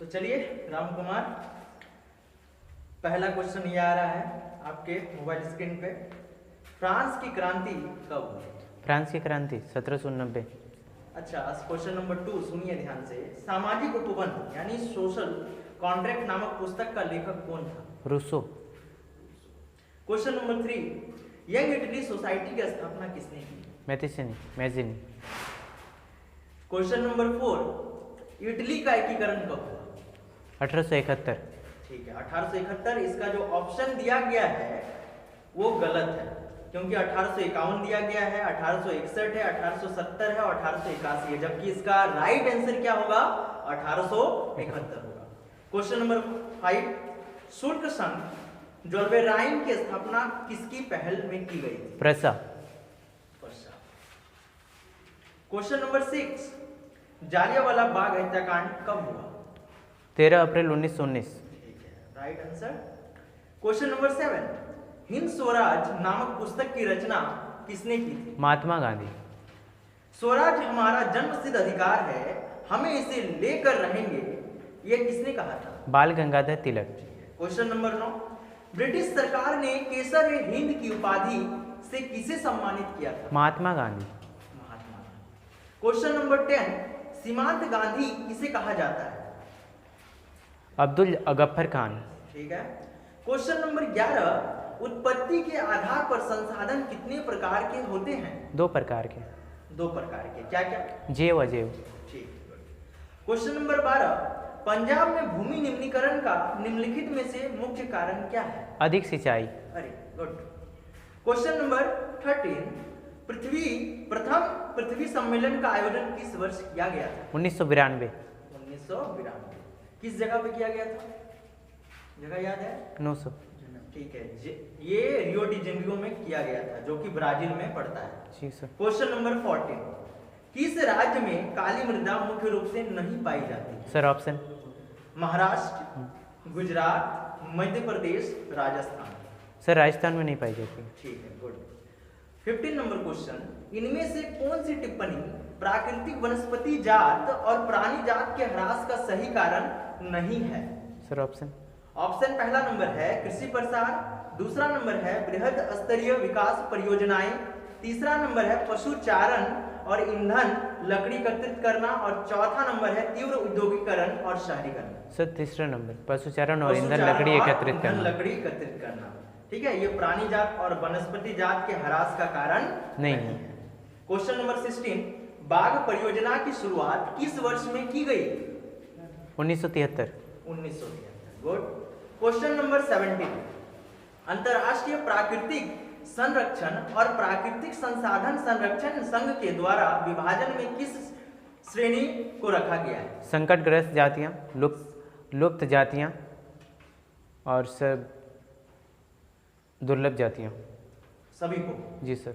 तो चलिए राम कुमार, पहला क्वेश्चन ये आ रहा है आपके मोबाइल स्क्रीन पे। फ्रांस की क्रांति कब हुई? फ्रांस की क्रांति 1790। अच्छा, क्वेश्चन नंबर 2 सुनिए ध्यान से। सामाजिक उपबंध यानी सोशल कॉन्ट्रैक्ट नामक पुस्तक का लेखक कौन था? Rousseau. Question number 3, young Italy society की स्थापना किसने की? मैजिनी। क्वेश्चन नंबर 4, इटली का एकीकरण कब हुआ? 1871। ठीक है, 1871। इसका जो ऑप्शन दिया गया है वो गलत है, क्योंकि 1851 दिया गया है, 1861 है, 1870 है और 1881 है, जबकि इसका राइट आंसर क्या होगा? 1871 होगा। क्वेश्चन नंबर 5, शुल्क संघ जोल्बेराइन की स्थापना किसकी पहल में की गई थी? प्रसा। क्वेश्चन नंबर 6, जालियांवाला बाग हत्याकांड कब हुआ? 13 अप्रैल 1919। ठीक है, right answer. Question number 7, Hind Swaraj नामक पुस्तक की रचना किसने की थी? महात्मा गांधी। स्वराज हमारा जन्मसिद्ध अधिकार है, हमें इसे लेकर रहेंगे, यह किसने कहा था? बाल Gangadhar Tilak. Question number 9, British सरकार ने केसर हिंद की उपाधि से किसे सम्मानित किया था? महात्मा गांधी। क्वेश्चन नंबर 10, सीमांत गांधी किसे कहा जाता है? अब्दुल गफ्फर खान। ठीक है। क्वेश्चन नंबर 11, उत्पत्ति के आधार पर संसाधन कितने प्रकार के होते हैं? 2 प्रकार के। 2 प्रकार के, क्या क्या? जैव अजैव। ठीक। क्वेश्चन नंबर 12, पंजाब में भूमि निम्नीकरण का निम्नलिखित में से मुख्य कारण क्या है? अधिक सिंचाई। अरे गुड। क्वेश्चन नंबर 13, प्रथम पृथ्वी सम्मेलन का आयोजन किस वर्ष किया गया था? 1992। 1992। किस जगह पे किया गया था? जगह याद है? 900। ठीक है, ये रियो डी जेनेरियो में किया गया था, जो कि ब्राजील में पड़ता है। जी सर। क्वेश्चन नंबर 14, किस राज्य में काली मृदा मुख्य रूप से नहीं पाई जाती? Sir option. Maharashtra, Gujarat, Madhya Pradesh, Rajasthan. Sir Rajasthan में नहीं पाई जाती। ठीक है, गुड। 15 नंबर क्वेश्चन, इनमें से कौन सी टिप्पणी प्राकृतिक वनस्पति जात और प्राणी जात के ह्रास का सही कारण नहीं है? Sir option. ऑप्शन पहला नंबर है कृषि प्रसार, दूसरा नंबर है बृहद स्तरीय विकास परियोजनाएं, तीसरा नंबर है पशु चारण और ईंधन लकड़ी एकत्रित करना और चौथा नंबर है तीव्र औद्योगिकरण और शहरीकरण। सर तीसरा नंबर पशुचारण और ईंधन लकड़ी एकत्रित करना। ठीक है, ये प्राणी जात और वनस्पति जात के ह्रास का कारण नहीं है। क्वेश्चन नंबर 16, बाघ परियोजना की शुरुआत किस वर्ष में की गई? 1973। 1973, गुड। क्वेश्चन नंबर 17, अंतरराष्ट्रीय प्राकृतिक संरक्षण और प्राकृतिक संसाधन संरक्षण संघ के द्वारा विभाजन में किस श्रेणी को रखा गया है? संकटग्रस्त जातियां, लुप्त जातियां और सब दुर्लभ जातियां। सभी को? जी सर।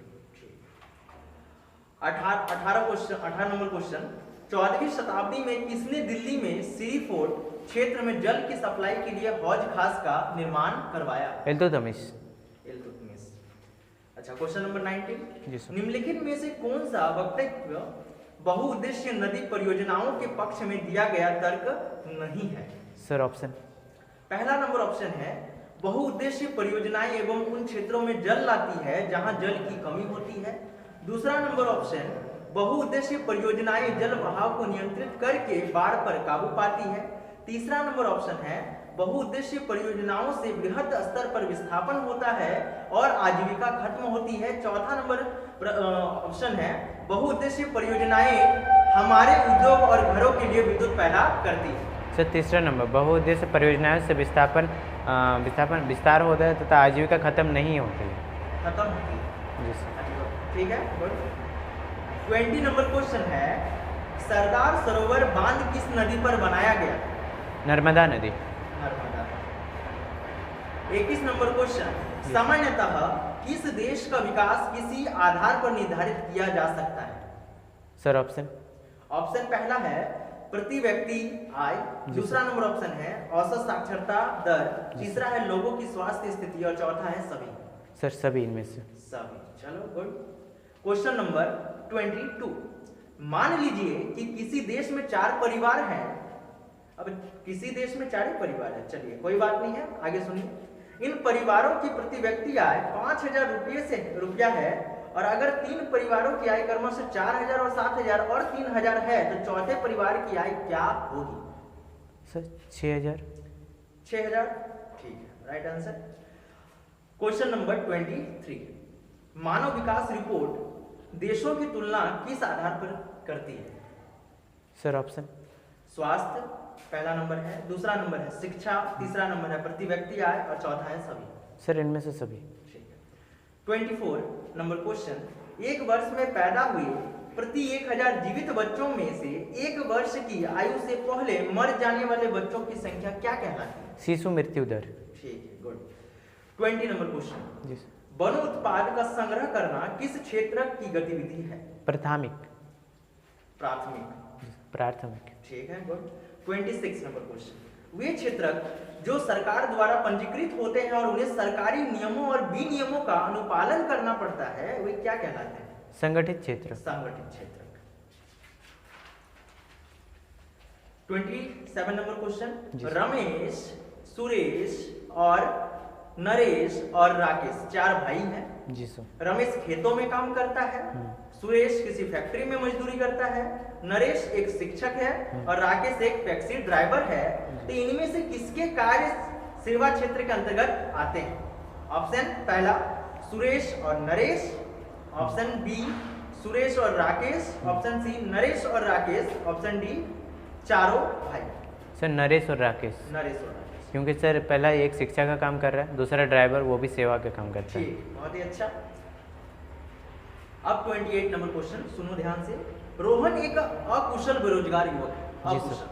18 नंबर क्वेश्चन, 14वीं शताब्दी में किसने दिल्ली में सीरी फोर्ट क्षेत्र में जल की सप्लाई के लिए हौज खास का निर्माण करवाया? इल्तुतमिश। अच्छा, क्वेश्चन नंबर 19, जी सर। निम्नलिखित में से कौन सा वक्तव्य बहुउद्देशीय नदी परियोजनाओं के पक्ष में दिया गया तर्क नहीं है? Sir option. पहला नंबर ऑप्शन है, बहुउद्देशीय परियोजनाएं एवं उन क्षेत्रों में जल लाती है जहां जल की कमी होती है। दूसरा नंबर ऑप्शन, बहुउद्देशीय परियोजनाएं जल बहाव को नियंत्रित करके बाढ़ पर काबू पाती है। तीसरा नंबर ऑप्शन है, बहुउद्देशीय परियोजनाओं से बृहद स्तर पर विस्थापन होता है और आजीविका खत्म होती है। चौथा नंबर ऑप्शन है, बहुउद्देशीय परियोजनाएं हमारे उद्योग और घरों के लिए विद्युत पैदा करती है। सर तीसरा नंबर, बहुउद्देश्य परियोजनाओं से विस्तार होता है तथा आजीविका खत्म नहीं होती है। खत्म होती है, जी सर। ठीक है, गुड। 20 नंबर क्वेश्चन है, सरदार सरोवर बांध किस नदी पर बनाया गया? नर्मदा नदी। 21 नंबर क्वेश्चन, सामान्यतः किस देश का विकास किसी आधार पर निर्धारित किया जा सकता है? Sir option. ऑप्शन पहला है प्रति व्यक्ति आय, दूसरा नंबर ऑप्शन है औसत साक्षरता दर, तीसरा है लोगों की स्वास्थ्य स्थिति और चौथा है सभी। सर सभी इनमें से। सभी, चलो गुड। क्वेश्चन नंबर 22, मान लीजिए कि किसी देश में 4 परिवार हैं अब किसी देश में 4 ही परिवार है, चलिए कोई बात नहीं है, आगे सुनिए। इन परिवारों की प्रति व्यक्ति आय 5,000 रुपया है, और अगर 3 परिवारों की आय क्रमशः 4,000 और 7,000 और 3,000 है तो चौथे परिवार की आय क्या होगी? सर 6,000। 6,000, ठीक है, राइट आंसर। क्वेश्चन नंबर 23, मानव विकास रिपोर्ट देशों की तुलना किस आधार पर करती है? Sir option. स्वास्थ्य पहला नंबर है, दूसरा नंबर है शिक्षा, तीसरा नंबर है प्रति व्यक्ति आय, और चौथा है सभी। सर इनमें से सभी। ठीक है। 24 नंबर क्वेश्चन, एक वर्ष में पैदा हुए प्रति 1,000 जीवित बच्चों में से 1 वर्ष की आयु से पहले मर जाने वाले बच्चों की संख्या क्या कहलाती है? शिशु मृत्यु दर। ठीक है, गुड। 20 नंबर क्वेश्चन, जी सर। वन उत्पाद का संग्रह करना किस क्षेत्र की गतिविधि है? प्राथमिक। प्राथमिक, ठीक है, गुड। 26 नंबर क्वेश्चन, वे क्षेत्र जो सरकार द्वारा पंजीकृत होते हैं और उन्हें सरकारी नियमों और विनियमों का अनुपालन करना पड़ता है, वे क्या कहलाते हैं? संगठित क्षेत्र। संगठित क्षेत्र। 27 नंबर क्वेश्चन, रमेश, सुरेश और नरेश और राकेश 4 भाई हैं। जी सर। रमेश खेतों में काम करता है, सुरेश किसी फैक्ट्री में मजदूरी करता है, नरेश एक शिक्षक है और राकेश एक टैक्सी ड्राइवर है। तो इनमें से किसके कार्य सेवा क्षेत्र के अंतर्गत आते हैं? ऑप्शन पहला सुरेश और नरेश, ऑप्शन बी सुरेश और राकेश, ऑप्शन सी नरेश और राकेश, ऑप्शन डी चारों भाई। सर नरेश और राकेश। नरेश और राकेश, क्योंकि सर पहला एक शिक्षा का काम कर रहा है, दूसरा ड्राइवर, वो भी सेवा का काम करता है। ठीक, बहुत ही अच्छा। अब 28 नंबर क्वेश्चन सुनो ध्यान से। रोहन एक अकुशल बेरोजगार युवक है। जी अकुशल।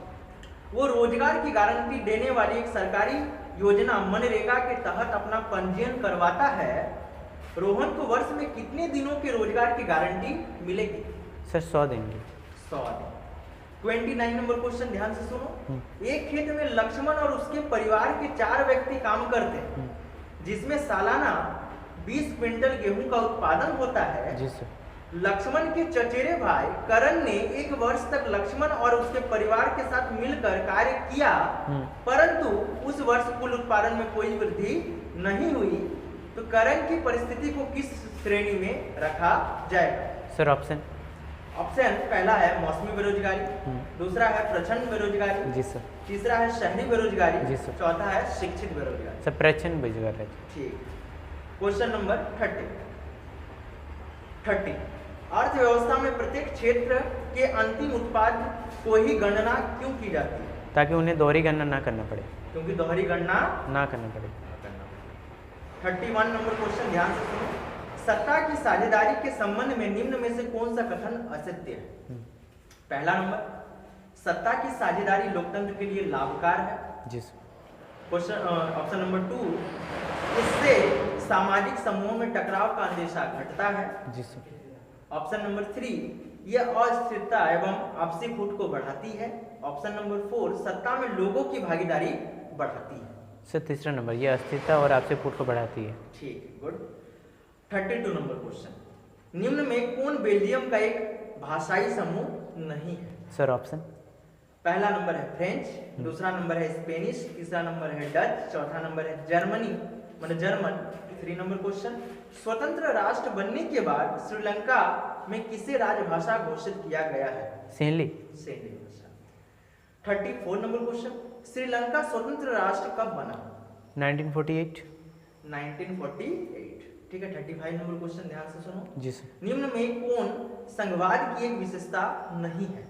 वो रोजगार की गारंटी देने वाली एक सरकारी योजना मनरेगा के तहत अपना पंजीयन करवाता है। रोहन को वर्ष में कितने दिनों के रोजगार की गारंटी मिलेगी? सर 100 दिन की। 100 दिन। 29 नंबर क्वेश्चन ध्यान से सुनो। एक खेत में लक्ष्मण और उसके परिवार के 4 व्यक्ति काम करते हैं, जिसमें सालाना 20 क्विंटल गेहूं का उत्पादन होता है। जी सर। लक्ष्मण के चचेरे भाई करण ने 1 वर्ष तक लक्ष्मण और उसके परिवार के साथ मिलकर कार्य किया, परंतु उस वर्ष कुल उत्पादन में कोई वृद्धि नहीं हुई। तो करण की परिस्थिति को किस श्रेणी में रखा जाएगा? Sir option. ऑप्शन पहला है मौसमी बेरोजगारी, दूसरा है प्रचंड बेरोजगारी, जी सर, तीसरा है शहरी बेरोजगारी, जी सर, चौथा है शिक्षित बेरोजगारी। सर प्रचंड बेरोजगारी। ठीक। Question number 30। अर्थव्यवस्था में प्रत्येक क्षेत्र के अंतिम उत्पाद को ही गणना क्यों की जाती है? ताकि उन्हें दोहरी गणना ना करना पड़े। क्योंकि दोहरी गणना ना करना पड़े। 31 नंबर क्वेश्चन ध्यान से सुनो। सत्ता की साझेदारी के संबंध में निम्न में से कौन सा कथन असत्य है? पहला नंबर, सत्ता की साझेदारी लोकतंत्र के लिए लाभकार है। जी सर। क्वेश्चन ऑप्शन नंबर 2, इससे सामाजिक समूहों में टकराव का अंदेशा घटता है। जी सर। ऑप्शन नंबर 3, यह अस्थिरता एवं आपसी फूट को बढ़ाती है। ऑप्शन नंबर 4, सत्ता में लोगों की भागीदारी बढ़ाती है। सर तीसरा नंबर, यह अस्थिरता और आपसी फूट को बढ़ाती है। ठीक, गुड। 32 नंबर क्वेश्चन, निम्न में कौन बेल्जियम का एक भाषाई समूह नहीं है? Sir option. पहला नंबर है फ्रेंच, दूसरा नंबर है स्पेनिश, तीसरा नंबर है डच, चौथा नंबर है जर्मनी मतलब जर्मन। 3 नंबर क्वेश्चन, स्वतंत्र राष्ट्र बनने के बाद श्रीलंका में किसे राजभाषा घोषित किया गया है? सेंली। सेंली भाषा। 34 नंबर क्वेश्चन, श्रीलंका स्वतंत्र राष्ट्र कब बना? 1948। 1948। ठीक है। 35 नंबर क्वेश्चन ध्यान से सुनो। जी सर। निम्न में कौन संघवाद की एक विशेषता नहीं है?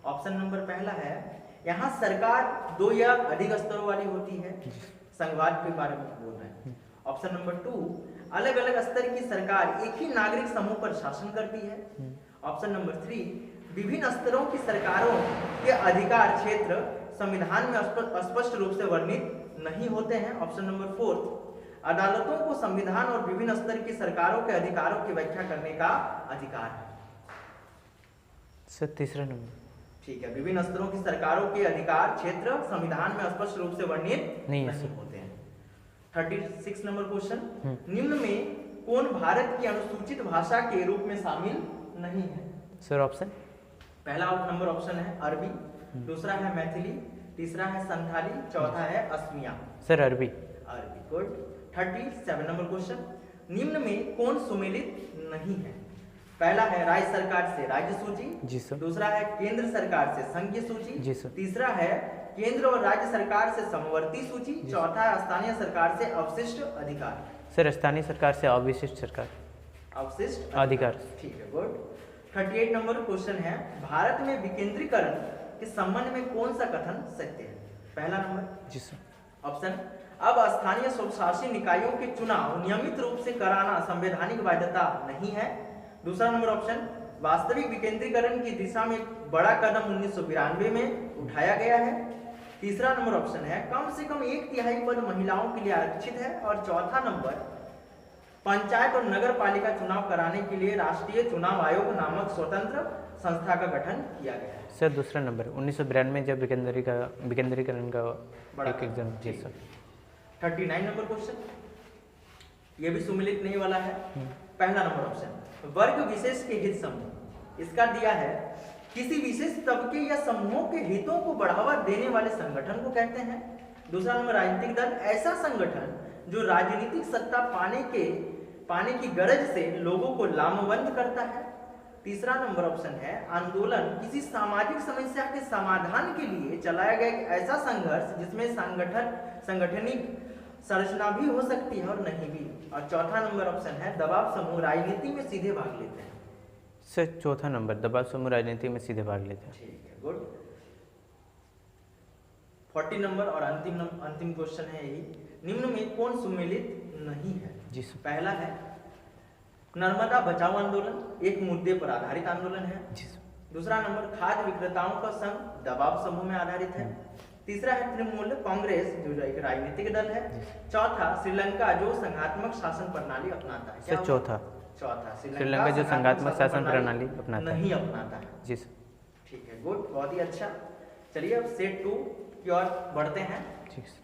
ऑप्शन नंबर पहला है, यहाँ सरकार 2 या अधिक स्तरों वाली होती है। संघवाद के बारे में बोल रहे हैं। ऑप्शन नंबर 2, अलग अलग स्तर की सरकार एक ही नागरिक समूह पर शासन करती है। ऑप्शन नंबर 3, विभिन्न स्तरों की सरकारों के अधिकार क्षेत्र संविधान में स्पष्ट रूप से वर्णित नहीं होते हैं। ऑप्शन नंबर 4, अदालतों को संविधान और विभिन्न स्तर की सरकारों के अधिकारों की व्याख्या करने का अधिकार है। सर तीसरा नंबर। ठीक है, विभिन्न स्तरों की सरकारों के अधिकार क्षेत्र संविधान में स्पष्ट रूप से वर्णित नहीं होते हैं। 36 नंबर क्वेश्चन, निम्न में कौन भारत की अनुसूचित भाषा के रूप में शामिल नहीं है? Sir option. पहला नंबर ऑप्शन है अरबी, दूसरा है मैथिली, तीसरा है संथाली, चौथा है असमिया। सर अरबी। अरबी, गुड। 37 नंबर क्वेश्चन, निम्न में कौन सुमेलित नहीं है? पहला है राज्य सरकार से राज्य सूची, जी सर। दूसरा है केंद्र सरकार से संघीय सूची, जी सर। तीसरा है केंद्र और राज्य सरकार से समवर्ती सूची, चौथा है स्थानीय सरकार से अवशिष्ट अधिकार। सर स्थानीय सरकार से अविशिष्ट सरकार अवशिष्ट अधिकार। ठीक है, गुड। 38 नंबर क्वेश्चन है, भारत में विकेंद्रीकरण के संबंध में कौन सा कथन सत्य है? पहला नंबर, जी सर। ऑप्शन, अब स्थानीय स्वशासी निकायों के चुनाव नियमित रूप से कराना संवैधानिक बाध्यता नहीं है। दूसरा नंबर ऑप्शन, वास्तविक विकेंद्रीकरण की दिशा में एक बड़ा कदम 1992 में उठाया गया है। तीसरा नंबर ऑप्शन है, कम से कम 1/3 पद महिलाओं के लिए आरक्षित है। और चौथा नंबर, पंचायत और नगर पालिका चुनाव कराने के लिए राष्ट्रीय चुनाव आयोग नामक स्वतंत्र संस्था का गठन किया गया है। सर दूसरा नंबर 1992 में जब विकेंद्रीकरण का एक एग्जाम। जी सर। 39 नंबर क्वेश्चन, ये भी सुमेलित नहीं वाला है। पहला नंबर ऑप्शन, वर्ग विशेष के हित समूह, इसका दिया है किसी विशेष तबके या समूहों के हितों को बढ़ावा देने वाले संगठन को कहते हैं। दूसरा नंबर, राजनीतिक दल, ऐसा संगठन जो राजनीतिक सत्ता पाने की गरज से लोगों को लामबंद करता है। तीसरा नंबर ऑप्शन है, आंदोलन, किसी सामाजिक समस्या के समाधान के लिए चलाया गया एक ऐसा संघर्ष जिसमें संगठनिक संरचना भी हो सकती है और नहीं भी। और चौथा नंबर ऑप्शन है, दबाव समूह राजनीति में सीधे भाग लेते हैं। सर चौथा नंबर, दबाव समूह राजनीति में सीधे भाग लेते हैं। ठीक है, गुड। 40 नंबर और अंतिम क्वेश्चन है यही, निम्न में कौन सुमेलित नहीं है? जी सर। पहला है, नर्मदा बचाओ आंदोलन एक मुद्दे पर आधारित आंदोलन है। जी सर। दूसरा नंबर, खाद्य विक्रेताओं का संघ दबाव समूह में आधारित है। तीसरा है तृणमूल कांग्रेस जो एक राजनीतिक दल है। चौथा, श्रीलंका जो संघात्मक शासन प्रणाली अपनाता है। सर चौथा श्रीलंका जो संघात्मक शासन प्रणाली अपनाता नहीं अपनाता है। जी सर। ठीक है, गुड, बहुत ही अच्छा। चलिए अब सेट 2 की ओर बढ़ते हैं। ठीक है।